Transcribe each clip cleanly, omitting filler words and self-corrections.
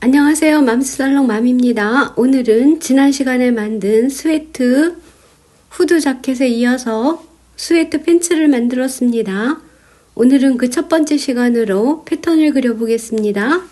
안녕하세요. 맘스살롱 맘입니다. 오늘은 지난 시간에 만든 스웨트 후드 자켓에 이어서 스웨트 팬츠를 만들었습니다. 오늘은 그 첫 번째 시간으로 패턴을 그려보겠습니다.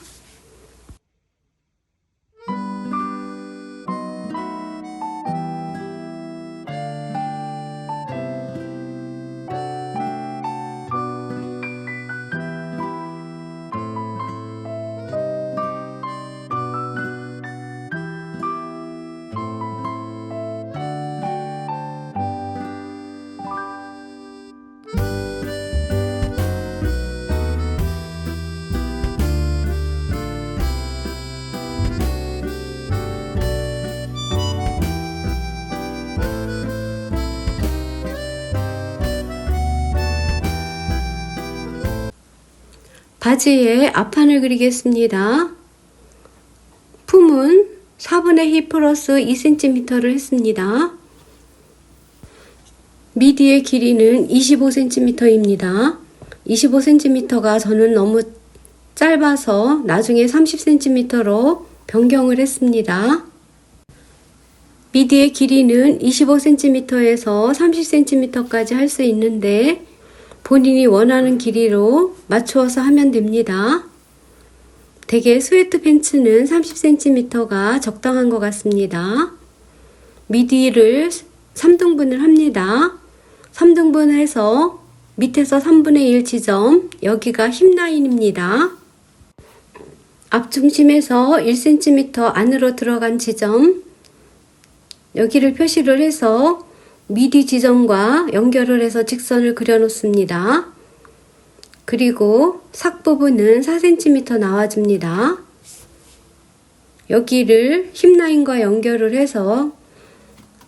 바지에 앞판을 그리겠습니다. 품은 4분의 힙 플러스 2cm를 했습니다. 미디의 길이는 25cm입니다. 25cm가 저는 너무 짧아서 나중에 30cm로 변경을 했습니다. 미디의 길이는 25cm에서 30cm까지 할 수 있는데 본인이 원하는 길이로 맞추어서 하면 됩니다. 대개 스웨트 팬츠는 30cm가 적당한 것 같습니다. 미디를 3등분을 합니다. 3등분을 해서 밑에서 3분의 1 지점, 여기가 힙 라인입니다. 앞중심에서 1cm 안으로 들어간 지점, 여기를 표시를 해서 미디 지점과 연결을 해서 직선을 그려 놓습니다. 그리고 삭 부분은 4cm 나와줍니다. 여기를 힙 라인과 연결을 해서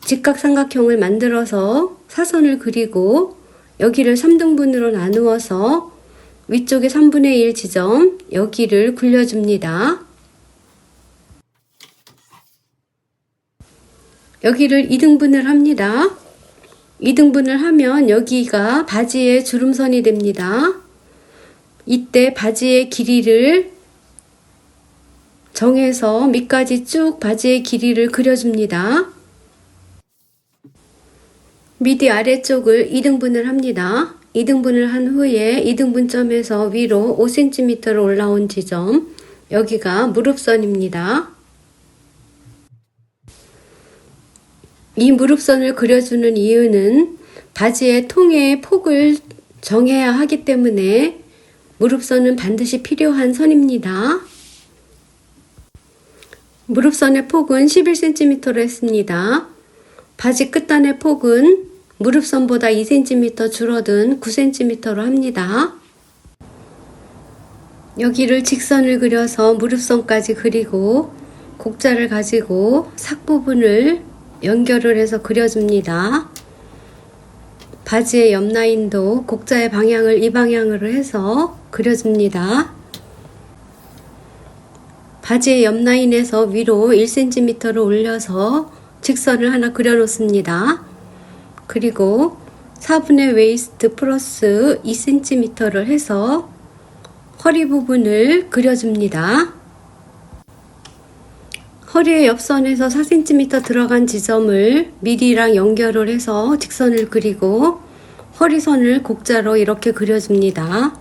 직각삼각형을 만들어서 사선을 그리고 여기를 3등분으로 나누어서 위쪽에 3분의 1 지점, 여기를 굴려줍니다. 여기를 2등분을 합니다. 2등분을 하면 여기가 바지의 주름선이 됩니다. 이때 바지의 길이를 정해서 밑까지 쭉 바지의 길이를 그려줍니다. 미디 아래쪽을 2등분을 합니다. 2등분을 한 후에 2등분점에서 위로 5cm로 올라온 지점, 여기가 무릎선입니다. 이 무릎선을 그려주는 이유는 바지의 통의 폭을 정해야 하기 때문에 무릎선은 반드시 필요한 선입니다. 무릎선의 폭은 11cm로 했습니다. 바지 끝단의 폭은 무릎선보다 2cm 줄어든 9cm로 합니다. 여기를 직선을 그려서 무릎선까지 그리고 곡자를 가지고 삭 부분을 연결을 해서 그려줍니다. 바지의 옆 라인도 곡자의 방향을 이 방향으로 해서 그려줍니다. 바지의 옆 라인에서 위로 1cm로 올려서 직선을 하나 그려 놓습니다. 그리고 4분의 웨이스트 플러스 2cm를 해서 허리 부분을 그려줍니다. 허리의 옆선에서 4cm 들어간 지점을 미디랑 연결을 해서 직선을 그리고 허리선을 곡자로 이렇게 그려줍니다.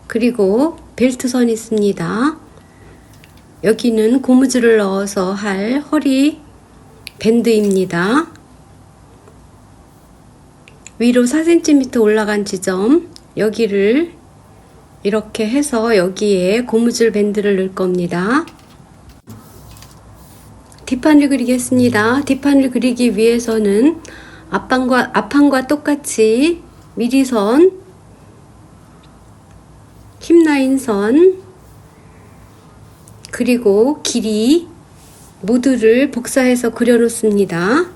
그리고 벨트선이 있습니다. 여기는 고무줄을 넣어서 할 허리 밴드입니다. 위로 4cm 올라간 지점, 여기를 이렇게 해서 여기에 고무줄 밴드를 넣을 겁니다. 뒷판을 그리겠습니다. 뒷판을 그리기 위해서는 앞판과 똑같이 미디선, 힙라인선, 그리고 길이 모두를 복사해서 그려 놓습니다.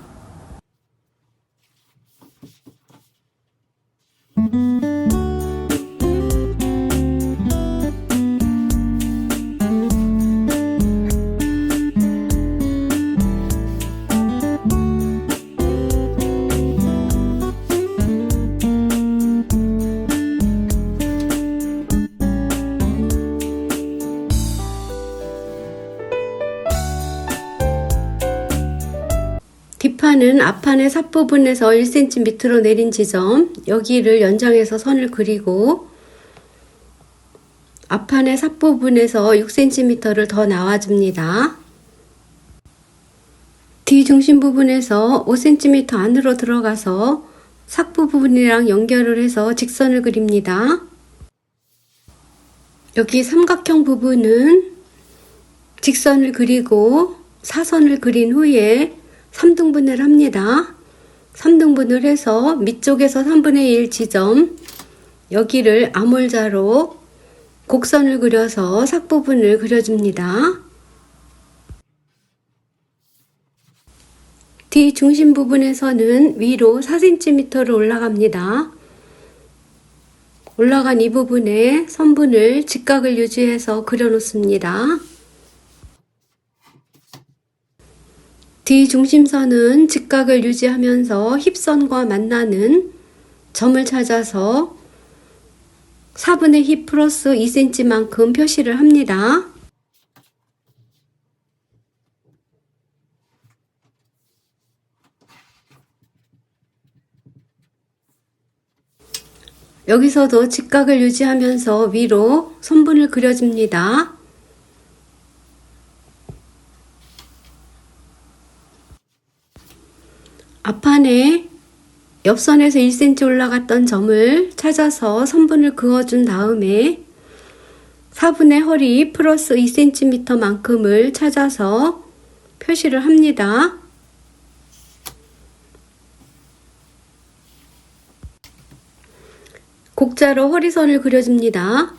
뒷판은 앞판의 삽 부분에서 1cm 밑으로 내린 지점, 여기를 연장해서 선을 그리고 앞판의 삽 부분에서 6cm를 더 나와줍니다. 뒤 중심 부분에서 5cm 안으로 들어가서 삭 부분이랑 연결을 해서 직선을 그립니다. 여기 삼각형 부분은 직선을 그리고 사선을 그린 후에 3등분을 합니다. 3등분을 해서 밑쪽에서 3분의 1 지점, 여기를 암홀자로 곡선을 그려서 삭 부분을 그려줍니다. 뒤 중심 부분에서는 위로 4cm를 올라갑니다. 올라간 이 부분에 선분을 직각을 유지해서 그려 놓습니다. 뒤 중심선은 직각을 유지하면서 힙선과 만나는 점을 찾아서 4분의 힙 플러스 2cm만큼 표시를 합니다. 여기서도 직각을 유지하면서 위로 선분을 그려줍니다. 앞판에 옆선에서 1cm 올라갔던 점을 찾아서 선분을 그어준 다음에 4분의 허리 플러스 2cm 만큼을 찾아서 표시를 합니다. 곡자로 허리선을 그려줍니다.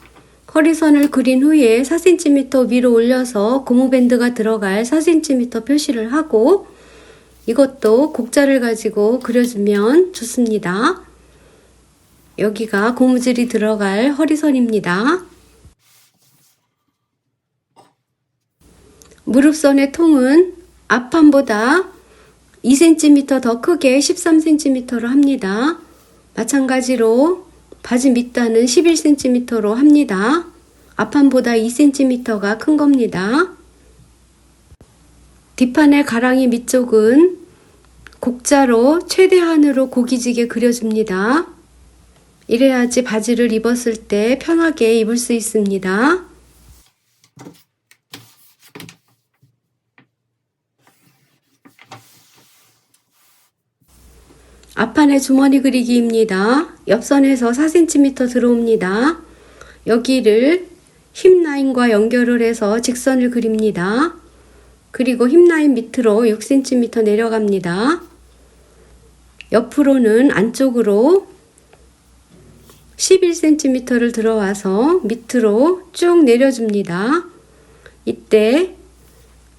허리선을 그린 후에 4cm 위로 올려서 고무밴드가 들어갈 4cm 표시를 하고 이것도 곡자를 가지고 그려주면 좋습니다. 여기가 고무줄이 들어갈 허리선입니다. 무릎선의 통은 앞판보다 2cm 더 크게 13cm로 합니다. 마찬가지로 바지 밑단은 11cm로 합니다. 앞판보다 2cm가 큰 겁니다. 뒷판의 가랑이 밑쪽은 곡자로 최대한으로 고기지게 그려줍니다. 이래야지 바지를 입었을 때 편하게 입을 수 있습니다. 앞판의 주머니 그리기입니다. 옆선에서 4cm 들어옵니다. 여기를 힙 라인과 연결을 해서 직선을 그립니다. 그리고 힙 라인 밑으로 6cm 내려갑니다. 옆으로는 안쪽으로 11cm를 들어와서 밑으로 쭉 내려줍니다. 이때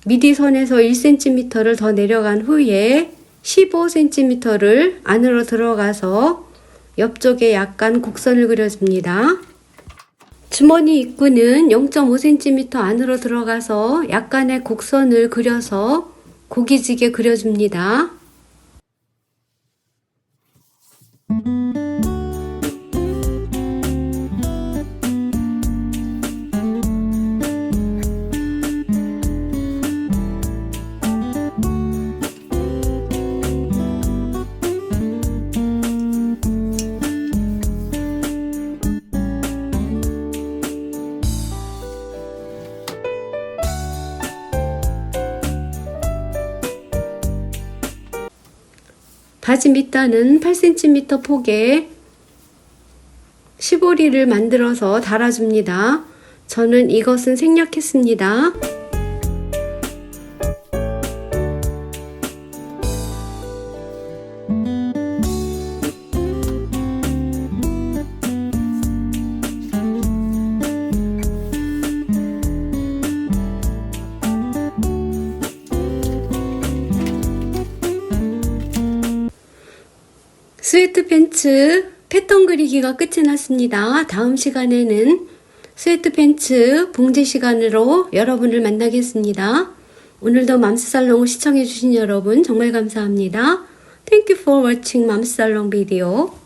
미디선에서 1cm를 더 내려간 후에 15cm를 안으로 들어가서 옆쪽에 약간 곡선을 그려줍니다. 주머니 입구는 0.5cm 안으로 들어가서 약간의 곡선을 그려서 고기지게 그려줍니다. 바지 밑단은 8cm 폭에 시보리를 만들어서 달아줍니다. 저는 이것은 생략했습니다. 스웨트 팬츠 패턴 그리기가 끝이 났습니다. 다음 시간에는 스웨트 팬츠 봉제 시간으로 여러분을 만나겠습니다. 오늘도 맘스살롱을 시청해주신 여러분 정말 감사합니다. Thank you for watching 맘스살롱 video.